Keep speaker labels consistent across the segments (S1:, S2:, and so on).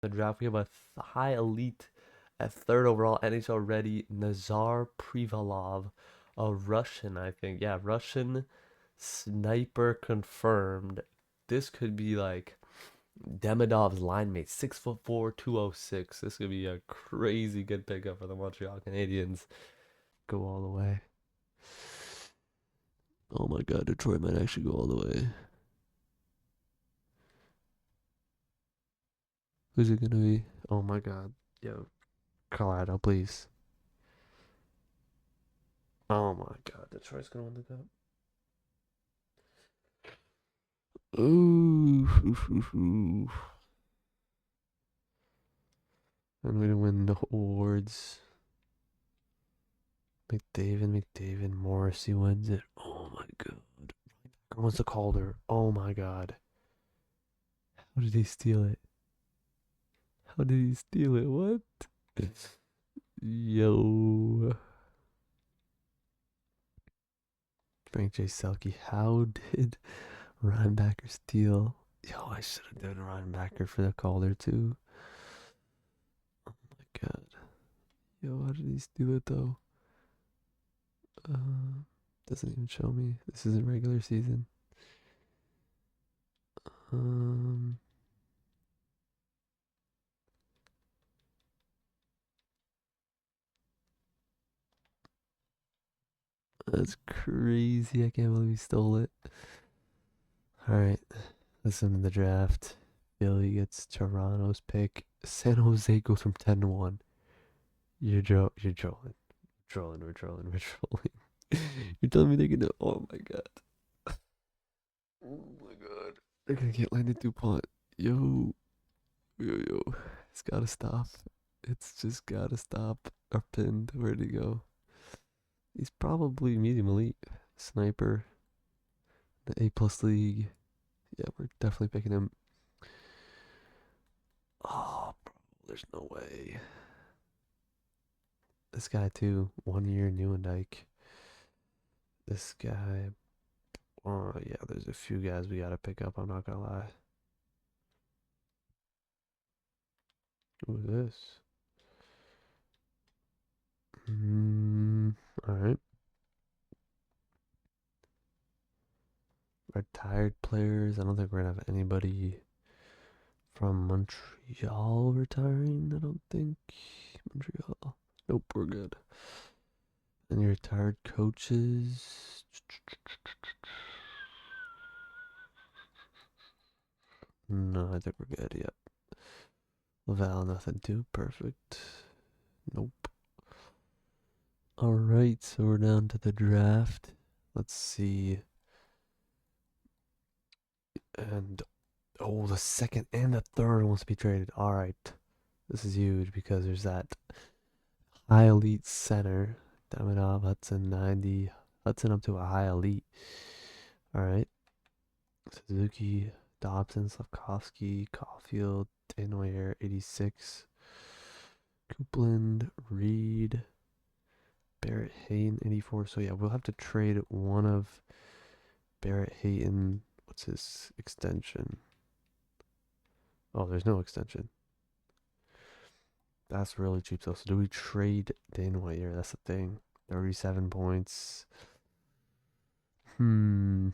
S1: The draft, we have a high elite at third overall, NHL ready, Nazar Privalov, a Russian, I think. Yeah, Russian sniper confirmed. This could be like Demidov's line mate, 6'4", 206. This could be a crazy good pickup for the Montreal Canadiens. Go all the way. Oh my god, Detroit might actually go all the way. Who's it gonna be? Oh my god. Yo, Colorado, please. Oh my god, Detroit's gonna win the cup. Ooh, and we didn't win no awards. McDavid, Morrissey wins it. Oh my god. Who wants the Calder? Oh my god. How did he steal it? How did he steal it? What? Yo. Frank J. Selke. How did Rhinebacker steal? Yo, I should have done Rhinebacker for the Calder too. Oh my god. Yo, how did he steal it though? Uh, doesn't even show me. This isn't regular season. Um, that's crazy. I can't believe he stole it. All right, listen to the draft. Philly gets Toronto's pick. San Jose goes from 10-1. You're trolling. We're trolling. You're telling me they're gonna. Oh my god. Oh my god. They're gonna get Landon DuPont. Yo. It's gotta stop. It's just gotta stop. Or pinned. Where'd he go? He's probably medium elite. Sniper. The A plus league. Yeah, we're definitely picking him. Oh, bro, there's no way. This guy too. 1 year Newendike. This guy. Oh yeah, there's a few guys we gotta pick up. I'm not gonna lie. Who's this? All right. Retired players. I don't think we're gonna have anybody from Montreal retiring. I don't think Montreal. Nope, we're good. Any retired coaches? No, I think we're good. Yep. Laval, nothing too perfect. Nope. All right, so we're down to the draft. Let's see. And oh, the second and the third wants to be traded. All right, this is huge because there's that high elite center. Daminov, Hudson 90. Hudson up to a high elite. All right. Suzuki, Dobson, Slavkovsky, Caulfield, Denoyer 86. Coupland, Reed, Barrett Hayton 84. So yeah, we'll have to trade one of Barrett Hayton. What's his extension? Oh, there's no extension. That's really cheap though. So do we trade Denoyer? That's the thing. 37 points. Hmm.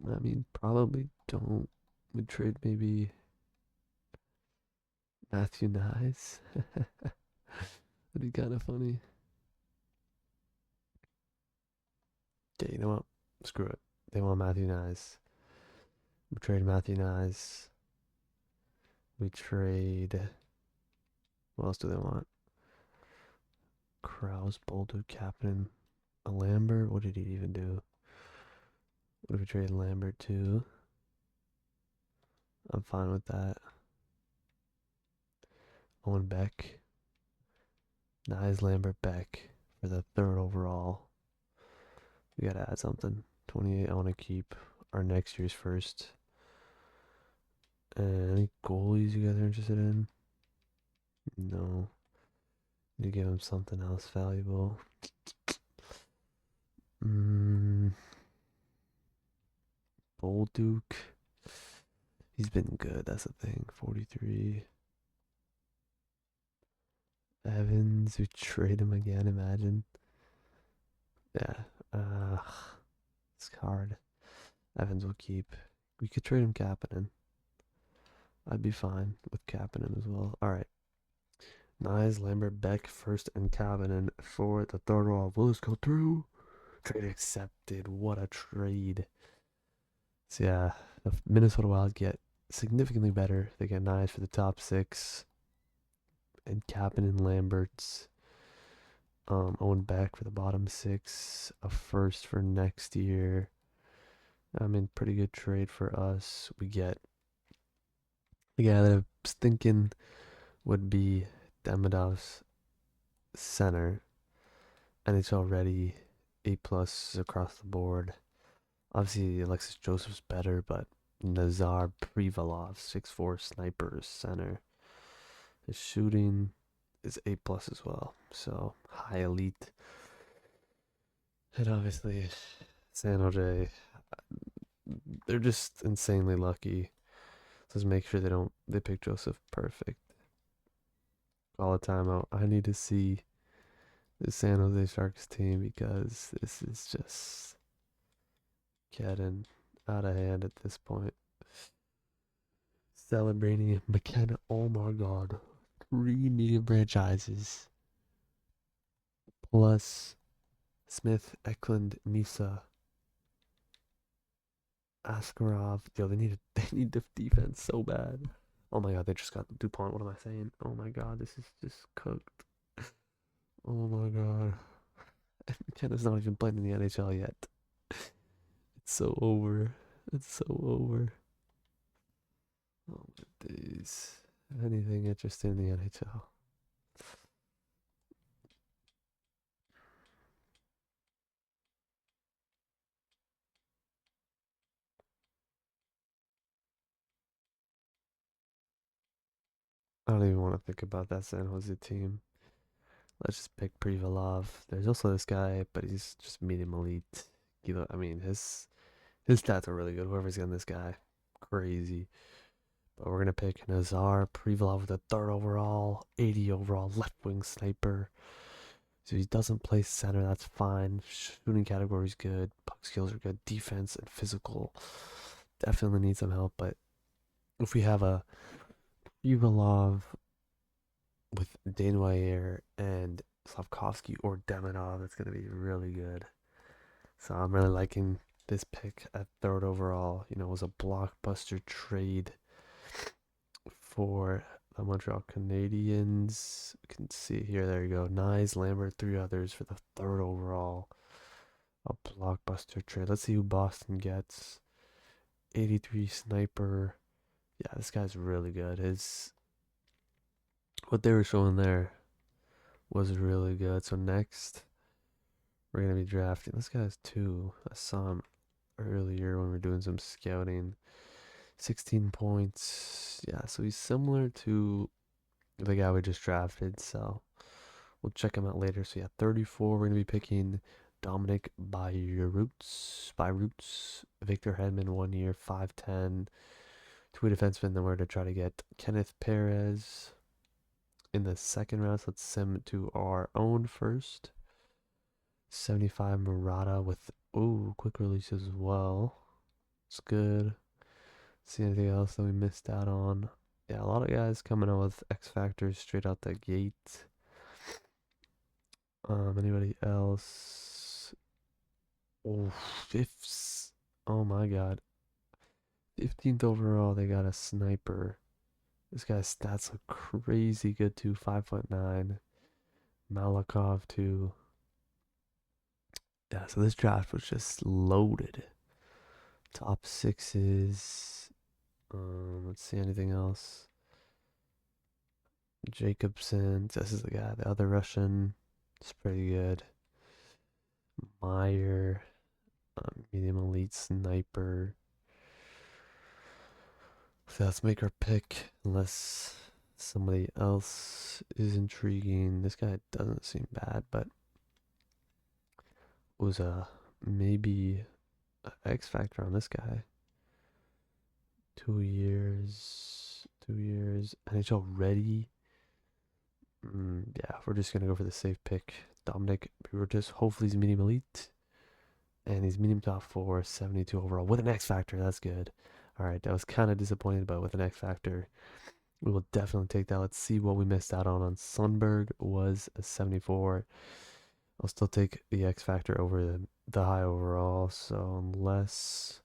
S1: I mean, probably don't. We trade maybe Matthew Nyes. That'd be kind of funny. Okay, you know what? Screw it. They want Matthew Nyes. We trade Matthew Nyes. We trade. What else do they want? Kraus, Boulder, Captain, a Lambert. What did he even do? What if we trade Lambert too? I'm fine with that. Owen Beck. Nyes, Lambert, Beck for the third overall. We gotta add something. 28. I want to keep our next year's first. Any goalies you guys are interested in? No. Need to give him something else valuable. Mm, Bolduc. He's been good. That's the thing. 43. Evans, we trade him again. Imagine. Yeah. Uh, it's hard. Evans will keep. We could trade him Kapanen. I'd be fine with Kapanen as well. All right. Nyes, Lambert, Beck, first, and Kapanen for the third roll. Will this go through? Trade accepted. What a trade. So yeah, the Minnesota Wild get significantly better. They get Nyes for the top six, and Kapanen, Lamberts, Owen Beck for the bottom six, a first for next year. I mean, pretty good trade for us. We get the guy that I was thinking would be Demidov's center, and it's already A plus across the board. Obviously, Alexis Joseph's better, but Nazar Privalov, 6'4" sniper center. His shooting is A plus as well, so high elite. And obviously, San Jose, they're just insanely lucky. Just make sure they pick Joseph perfect. Call a timeout. I need to see the San Jose Sharks team because this is just getting out of hand at this point. Celebrating McKenna. Oh my god. 3 medium franchises. Plus Smith, Eklund, Misa, Askarov. Yo, they need defense so bad. Oh my god, they just got DuPont. What am I saying? Oh my god, this is just cooked. Oh my god. McKenna's not even playing in the NHL yet. It's so over. It's so over. Oh my days. Anything interesting in the NHL? I don't even want to think about that San Jose team. Let's just pick Privalov. There's also this guy, but he's just medium elite. I mean, his stats are really good. Whoever's getting this guy, crazy. But we're gonna pick Nazar Privalov with the third overall, 80 overall left wing sniper. So he doesn't play center. That's fine. Shooting category's good. Puck skills are good. Defense and physical definitely need some help. But if we have a Privalov with Desnoyers and Slavkovsky or Demidov, it's going to be really good. So I'm really liking this pick at third overall. You know, it was a blockbuster trade for the Montreal Canadiens. You can see here, there you go. Nyes, Lambert, 3 others for the third overall. A blockbuster trade. Let's see who Boston gets. 83 sniper. Yeah, this guy's really good. What they were showing there was really good. So next, we're gonna be drafting. This guy has two. I saw him earlier when we were doing some scouting. 16 points. Yeah, so he's similar to the guy we just drafted. So we'll check him out later. So yeah, 34. We're gonna be picking Dominic By Roots, Victor Hedman, 1 year, 5'10". Two defensemen. Then we're to try to get Kenneth Perez in the second round. So let's send him to our own first. 75 Murata with quick release as well. It's good. See anything else that we missed out on? Yeah, a lot of guys coming out with X Factors straight out the gate. Anybody else? Oh, fifths. Oh my god. 15th overall, they got a sniper. This guy's stats look crazy good too. 5'9". Malakov too. Yeah, so this draft was just loaded. Top sixes. Let's see anything else. Jacobson. This is the guy, the other Russian. It's pretty good. Meyer. Medium elite sniper. So let's make our pick. Unless somebody else is intriguing. This guy doesn't seem bad, but was maybe a X factor on this guy. 2 years. 2 years. NHL ready. Yeah, we're just gonna go for the safe pick. Dominic Burgess. Hopefully he's medium elite. And he's medium top four, 72 overall. With an X Factor. That's good. Alright, I was kind of disappointed, but with an X Factor, we will definitely take that. Let's see what we missed out on. Sundberg was a 74. I'll still take the X Factor over the high overall. So unless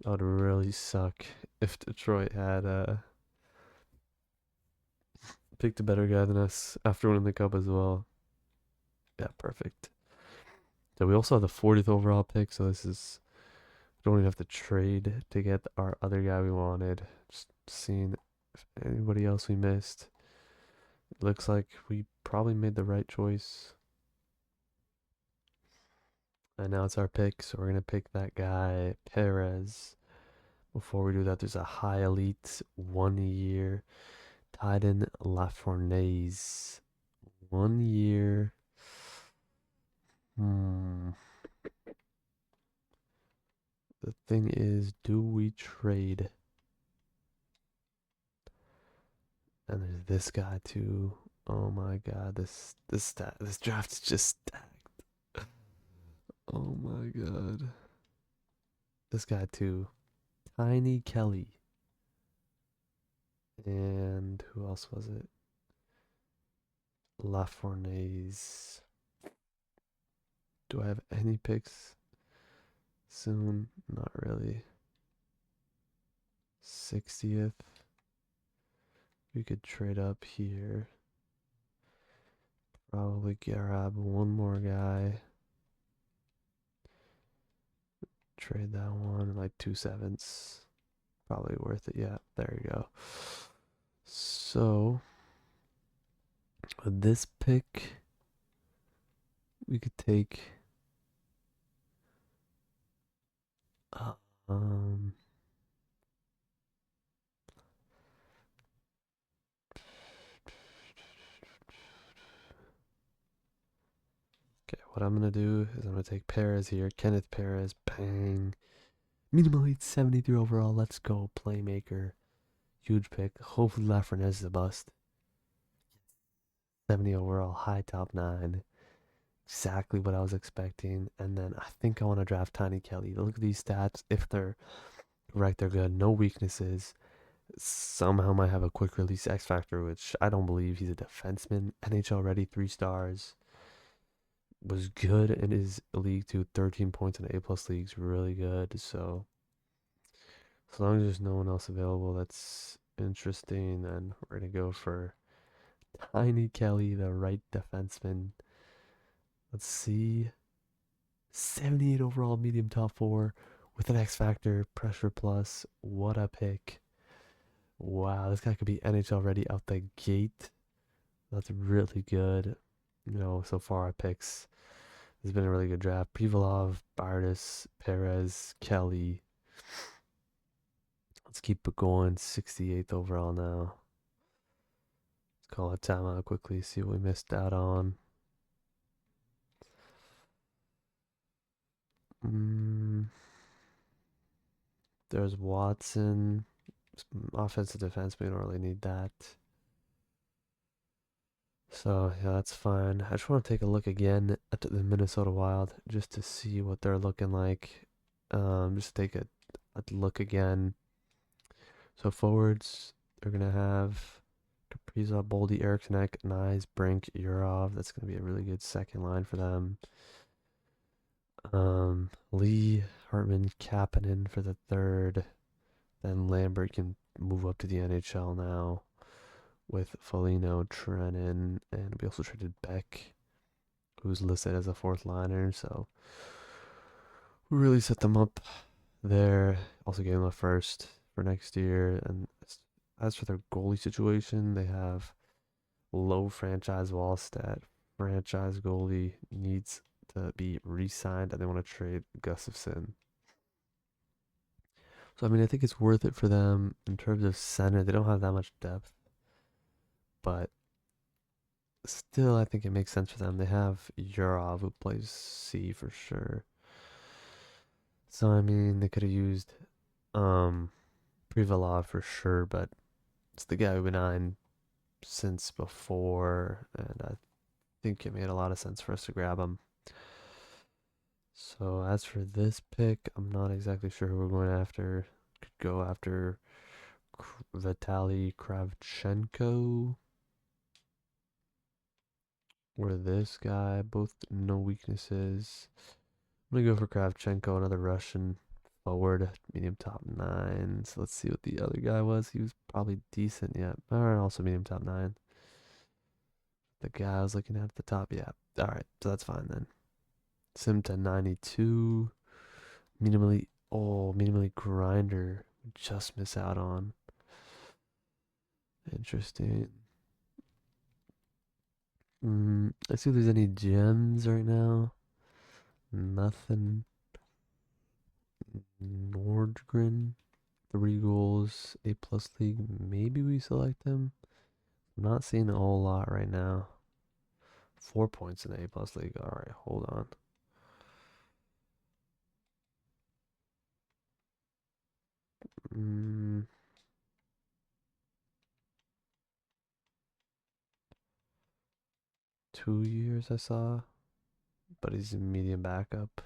S1: that would really suck if Detroit had picked a better guy than us after winning the cup as well. Yeah, perfect. So we also have the 40th overall pick, so this is don't even have to trade to get our other guy we wanted. Just seeing if anybody else we missed. It looks like we probably made the right choice. And now it's our pick, so we're gonna pick that guy, Perez. Before we do that, there's a high elite 1 year Titan Lafournaise. 1 year. Hmm. The thing is, do we trade? And there's this guy too. Oh my god, this draft is just stacked. Oh my god. This guy too. Tiny Kelly. And who else was it? Lafournaise. Do I have any picks soon? Not really. 60th. We could trade up here. Probably grab one more guy. Trade that one, like 2/7. Probably worth it. Yeah, there you go. So, with this pick, we could take. Uh, um. Okay, what I'm gonna do is I'm gonna take Perez here. Kenneth Perez, bang. Minimum elite 73 overall. Let's go, playmaker. Huge pick. Hopefully Lafreniere is a bust. 70 overall, high top nine. Exactly what I was expecting. And then I think I want to draft Tiny Kelly. Look at these stats. If they're correct, they're good. No weaknesses. Somehow might have a quick release X Factor, which I don't believe. He's a defenseman. NHL ready, 3 stars. Was good in his league too. 13 points in A plus leagues. Really good. So as long as there's no one else available that's interesting, then we're gonna go for Tiny Kelly, the right defenseman. Let's see. 78 overall, medium top four with an X Factor, pressure plus. What a pick. Wow, this guy could be NHL ready out the gate. That's really good. So far our picks. This has been a really good draft. Privalov, Bardis, Perez, Kelly. Let's keep it going. 68th overall now. Let's call a timeout quickly, see what we missed out on. There's Watson. Offensive defense, we don't really need that. So, yeah, that's fine. I just want to take a look again at the Minnesota Wild just to see what they're looking like. Just take a look again. So, forwards, they're going to have Kaprizov, Boldy, Eriksson, Nyes, Brink, Urov. That's going to be a really good second line for them. Lee, Hartman, Kapanen for the third. Then Lambert can move up to the NHL now with Foligno, Trennan, and we also traded Beck, who's listed as a fourth liner. So we really set them up there. Also gave them a first for next year. And as for their goalie situation, they have low franchise wall stat. Franchise goalie needs to be re-signed, and they want to trade Gustafsson. So I mean, I think it's worth it for them in terms of center. They don't have that much depth, but still, I think it makes sense for them. They have Yurov, who plays C for sure. So I mean, they could have used Privalov for sure, but it's the guy we've been eyeing since before, and I think it made a lot of sense for us to grab him. So as for this pick, I'm not exactly sure who we're going after. Could go after Vitaly Kravchenko or this guy. Both no weaknesses. I'm gonna go for Kravchenko, another Russian forward, medium top nine. So let's see what the other guy was. He was probably decent, yeah. Or also medium top nine. The guy I was looking at the top, yeah. Alright, so that's fine then. Sim to 92. Minimally grinder. Just miss out on. Interesting. Let's see if there's any gems right now. Nothing. Nordgren. 3 goals. A+ league. Maybe we select him. I'm not seeing a whole lot right now. 4 points in the A+ league. Alright, hold on. Mm, 2 years I saw. But he's a medium backup.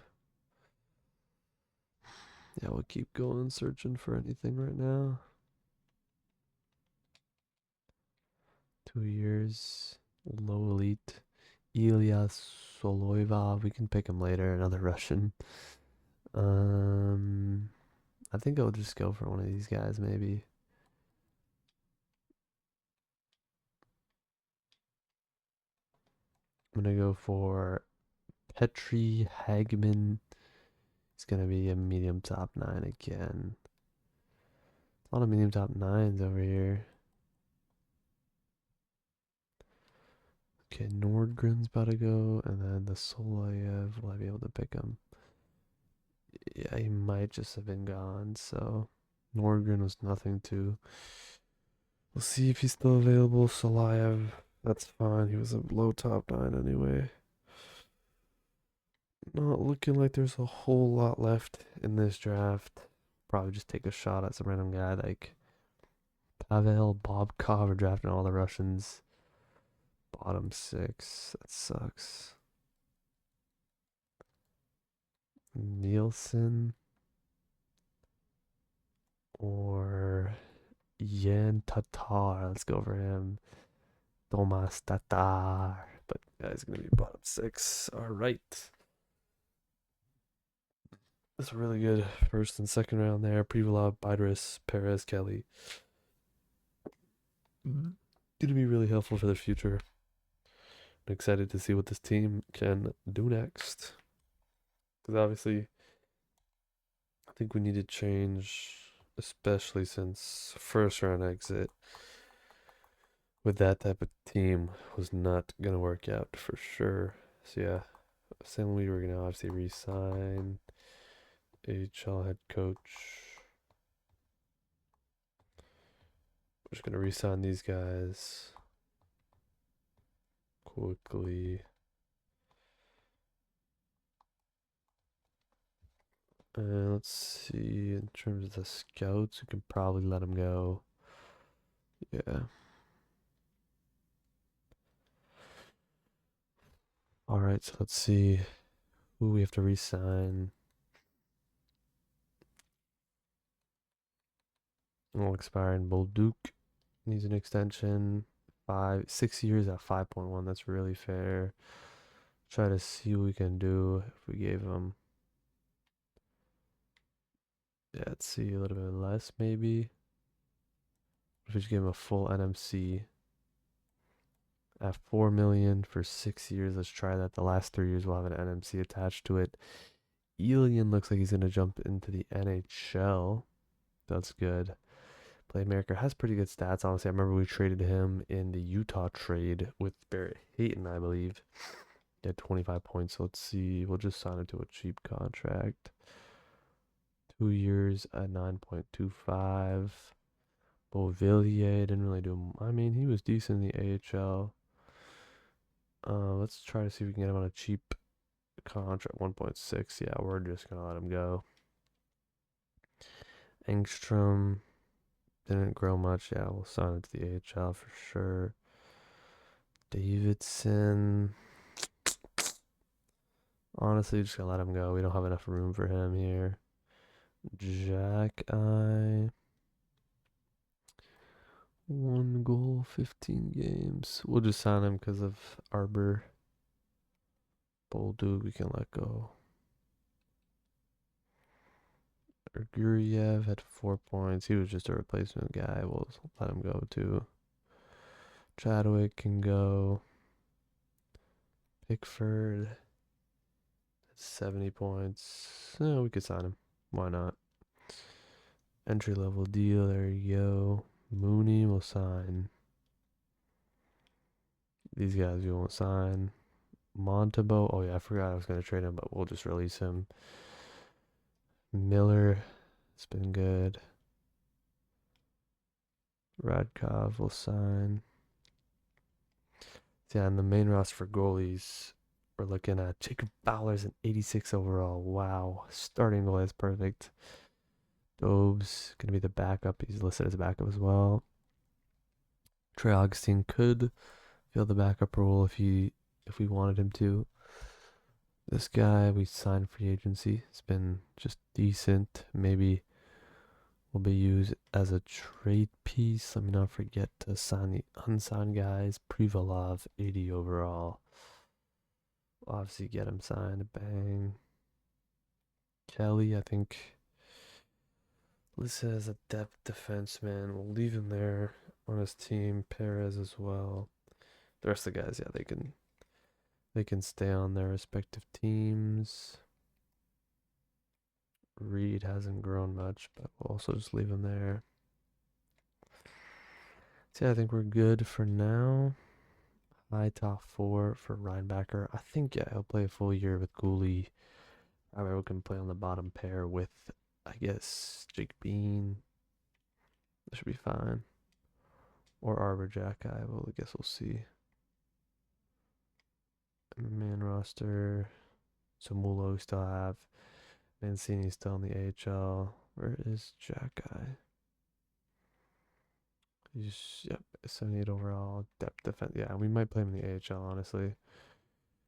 S1: Yeah, we'll keep going searching for anything right now. 2 years. Low elite. Ilya Soloiva. We can pick him later. Another Russian. Um, I think I'll just go for one of these guys, maybe. I'm gonna go for Petri Hagman. He's gonna be a medium top nine again. A lot of medium top nines over here. Okay, Nordgren's about to go, and then the Soloyev. Will I be able to pick him? Yeah, he might just have been gone. So Nordgren was nothing to. We'll see if he's still available. Soloyev, that's fine. He was a low top nine anyway. Not looking like there's a whole lot left in this draft. Probably just take a shot at some random guy like Pavel Bobkov. We're drafting all the Russians. Bottom 6. That sucks. Nielsen or Yen Tatar. Let's go for him. Thomas Tatar. But yeah, he's going to be bottom 6. All right. That's a really good first and second round there. Privalov, Bidris, Perez, Kelly. Going to be really helpful for the future. I'm excited to see what this team can do next. Because obviously, I think we need to change, especially since first round exit with that type of team was not going to work out for sure. So, yeah, St. Louis, we're going to obviously re sign AHL head coach. We're just going to re sign these guys quickly. Let's see, in terms of the scouts, we can probably let them go. Yeah. All right, so let's see who we have to re-sign. Will expire in Bolduc. Needs an extension. 6 years at 5.1. That's really fair. Try to see what we can do if we gave him. Yeah, let's see a little bit less maybe. If we just gave him a full NMC at 4 million for 6 years, let's try that. The last 3 years we'll have an NMC attached to it. Elian looks like he's gonna jump into the NHL. That's good. Playmaker has pretty good stats. Honestly, I remember we traded him in the Utah trade with Barrett Hayton, I believe. He had 25 points. So let's see. We'll just sign him to a cheap contract. 2 years at 9.25. Beauvillier didn't really do. I mean, he was decent in the AHL. Let's try to see if we can get him on a cheap contract. 1.6. Yeah, we're just gonna let him go. Engstrom. Didn't grow much. Yeah, we'll sign it to the AHL for sure. Davidson. Honestly, just gonna let him go. We don't have enough room for him here. Jack Eye. 1 goal, 15 games. We'll just sign him because of Arbor. Bolduc, we can let go. Guriev had 4 points. He was just a replacement guy. We'll let him go too. Chadwick can go. Pickford, 70 points. We could sign him. Why not? Entry level deal. There you go. Mooney will sign. These guys we won't sign. Montebo. Oh yeah, I forgot I was gonna trade him, but we'll just release him. Miller, it's been good. Radkov will sign. Yeah, and the main roster for goalies, we're looking at Jacob Fowler's an 86 overall. Wow, starting goalie is perfect. Dobes gonna be the backup. He's listed as a backup as well. Trey Augustine could fill the backup role if we wanted him to. This guy we signed free agency. It's been just decent. Maybe will be used as a trade piece. Let me not forget to sign the unsigned guys. Privalov, 80 overall. Obviously get him signed. Bang. Kelly, I think listed as a depth defenseman. We'll leave him there on his team. Perez as well. The rest of the guys, yeah, they can stay on their respective teams. Reed hasn't grown much, but we'll also just leave him there. So yeah, I think we're good for now. High top four for Reinbacker. I think yeah, he'll play a full year with Cooley. We can play on the bottom pair with, I guess, Jake Bean. That should be fine. Or Arbor Jack Eye. Well, I guess we'll see. Man roster. So Mulo we still have. Mancini still in the AHL. Where is Jack Eye? He's, yep, 78 overall. Depth defense. Yeah, we might play him in the AHL, honestly.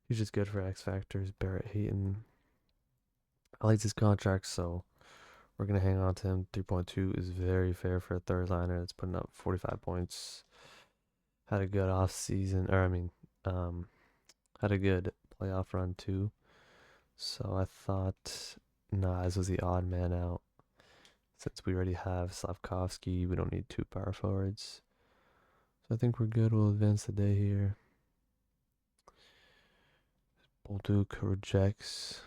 S1: He's just good for X Factors. Barrett Hayton. I like his contract, so we're going to hang on to him. 3.2 is very fair for a third liner that's putting up 45 points. Had a good off season, had a good playoff run too. So I thought, nah, this was the odd man out. Since we already have Slavkovsky, we don't need two power forwards. So I think we're good. We'll advance the day here. Bolduc rejects.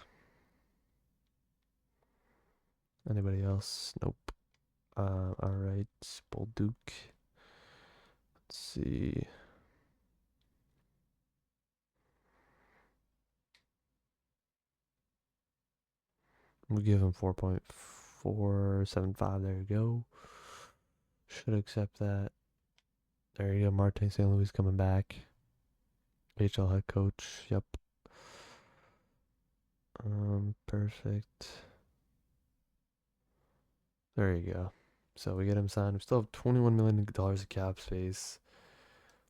S1: Anybody else? Nope. Alright, Bolduc. Let's see. We'll give him 4.475. There you go. Should accept that. There you go. Martin St. Louis coming back. HL head coach. Yep. Perfect. There you go. So we get him signed. We still have $21 million of cap space.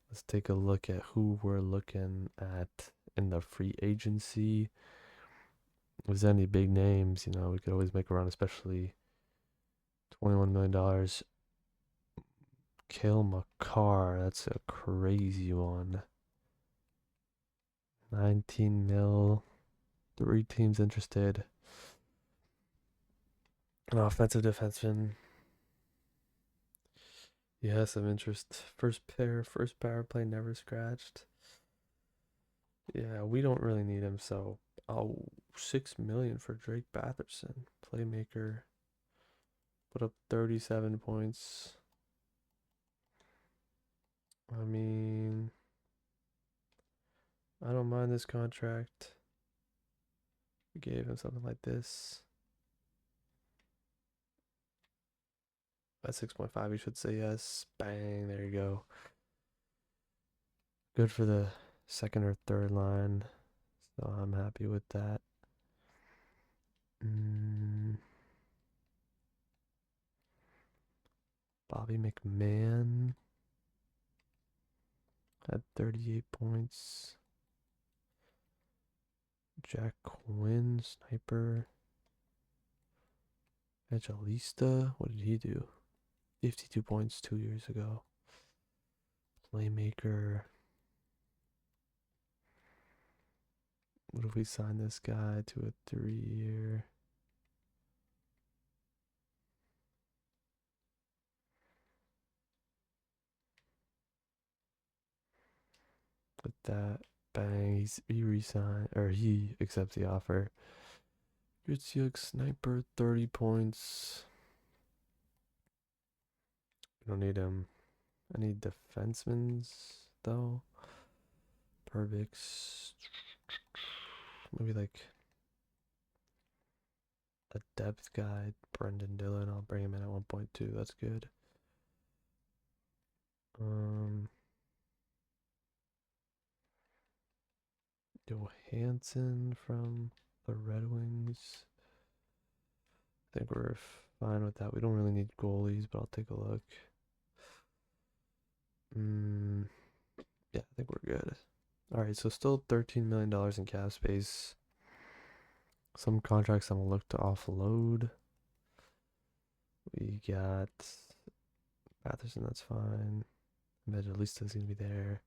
S1: Let's take a look at who we're looking at in the free agency. If there's any big names, we could always make a run, especially $21 million. Kale McCarr, that's a crazy one. 19 mil. 3 teams interested. An offensive defenseman. Yeah, some interest. First power play never scratched. Yeah, we don't really need him, so 6 million for Drake Batherson, playmaker. Put up 37 points. I mean, I don't mind this contract. We gave him something like this. At 6.5, you should say yes. Bang, there you go. Good for the second or third line. So I'm happy with that. Bobby McMahon had 38 points. Jack Quinn, sniper. Evangelista, what did he do? 52 points 2 years ago. Playmaker. What if we sign this guy to a 3-year? With that, bang, he resigned, or he accepts the offer. Gritsuk, sniper, 30 points. We don't need him. I need defensemen, though. Perbix. Maybe like a depth guy, Brendan Dillon. I'll bring him in at 1.2. That's good. Johansson from the Red Wings. I think we're fine with that. We don't really need goalies, but I'll take a look. Yeah, I think we're good. All right, so still $13 million in cap space. Some contracts I'm gonna look to offload. We got Batherson, that's fine. Medalista's gonna be there.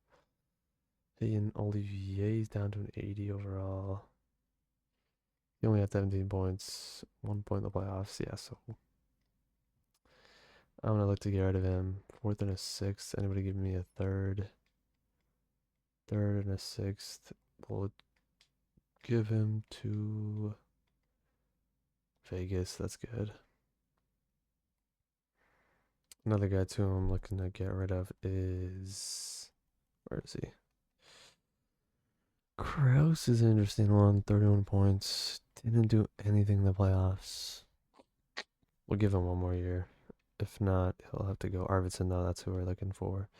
S1: And Olivier's down to an 80 overall. He only had 17 points, 1 point in the playoffs. Yeah, so I'm gonna look to get rid of him. Fourth and a sixth. Anybody give me a third? Third and a sixth. We'll give him to Vegas. That's good. Another guy too I'm looking to get rid of is, where is he? Kraus is an interesting one. 31 points. Didn't do anything in the playoffs. We'll give him one more year. If not, he'll have to go. Arvidsson, though, that's who we're looking for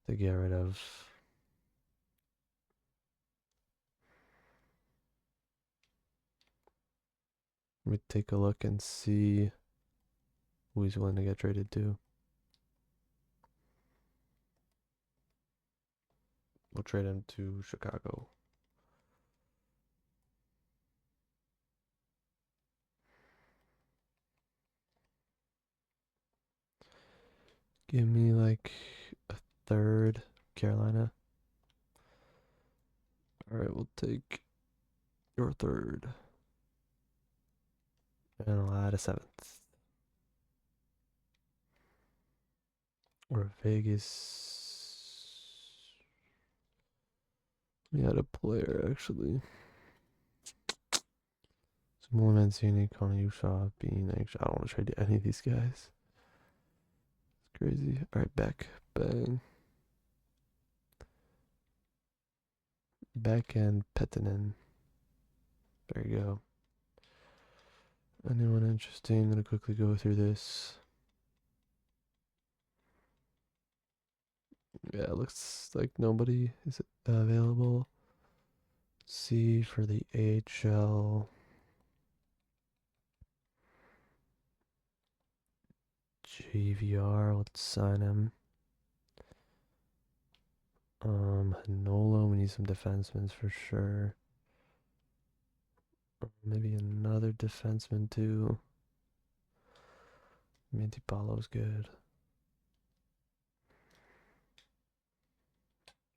S1: to get rid of. Let me take a look and see who he's willing to get traded to. We'll trade him to Chicago. Give me like a third, Carolina. All right, we'll take your third. And I'll add a seventh. Or Vegas. We had a player actually. Samuel Mancini, Connor Ushaw, Bean. Actually, I don't want to trade any of these guys. It's crazy. All right, back, bang. Back and Pettinen. There you go. Anyone interesting? I'm gonna quickly go through this. Yeah, it looks like nobody is available. C for the AHL. JVR, let's sign him. Hanolo, we need some defensemen for sure. Maybe another defenseman too. Mantipalo's good.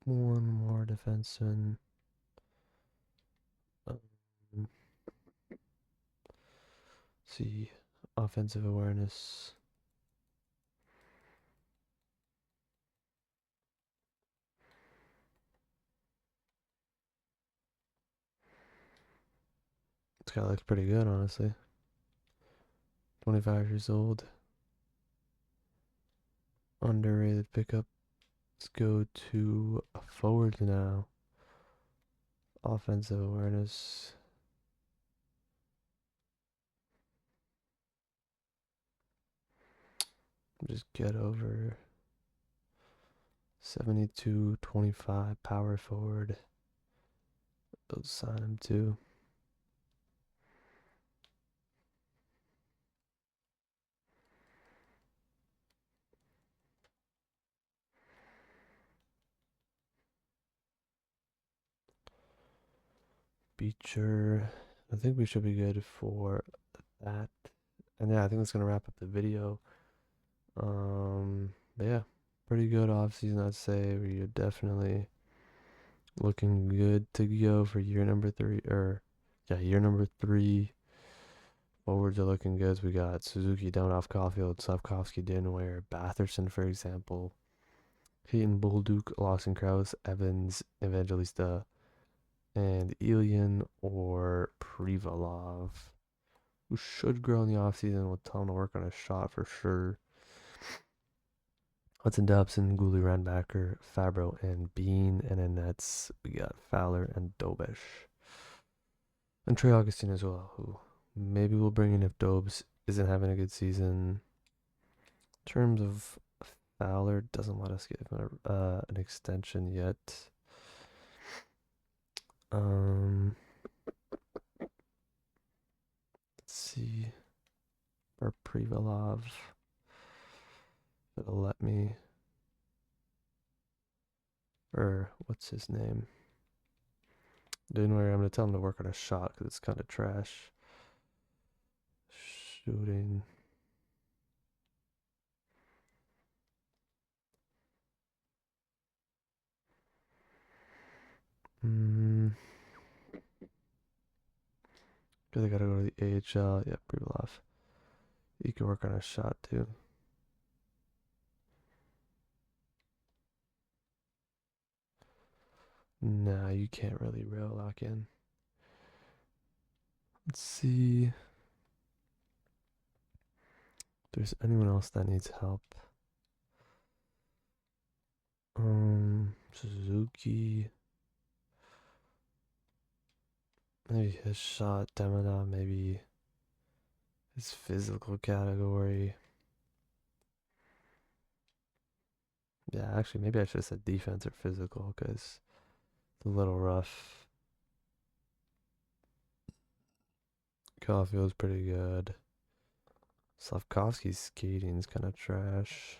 S1: One more defenseman. See, offensive awareness. This guy looks pretty good, honestly. 25 years old. Underrated pickup. Let's go to a forward now. Offensive awareness. Just get over 72-25 power forward. They'll sign him too. Beecher. I think we should be good for that. And yeah, I think that's gonna wrap up the video. But yeah, pretty good off season, I'd say. We're definitely looking good to go for year number three, or yeah, year number three. Forwards are looking good. We got Suzuki, Donoff, Caulfield, Slavkovsky, Dinware, Batherson, for example, Peyton, Bolduc, Lawson, Krause, Evans, Evangelista, and Ilian or Privalov, who should grow in the offseason. We'll tell him to work on a shot for sure. Hudson Dobson, Gooley, Ranbacker, Fabro, and Bean. And then that's, we got Fowler and Dobish. And Trey Augustine as well, who maybe we'll bring in if Dobes isn't having a good season. In terms of Fowler, doesn't let us give him an extension yet. Let's see. Or Privalov. It'll let me. Or what's his name? Didn't worry, I'm gonna tell him to work on a shot because it's kind of trash. Shooting. Because I gotta go to the AHL. Yeah, Privalov. You can work on a shot too. Nah, you can't really rail lock in. Let's see if there's anyone else that needs help. Suzuki. Maybe his shot, Demona, maybe his physical category. Yeah, actually, maybe I should have said defense or physical because it's a little rough. Caulfield's pretty good. Slavkovsky's skating is kind of trash.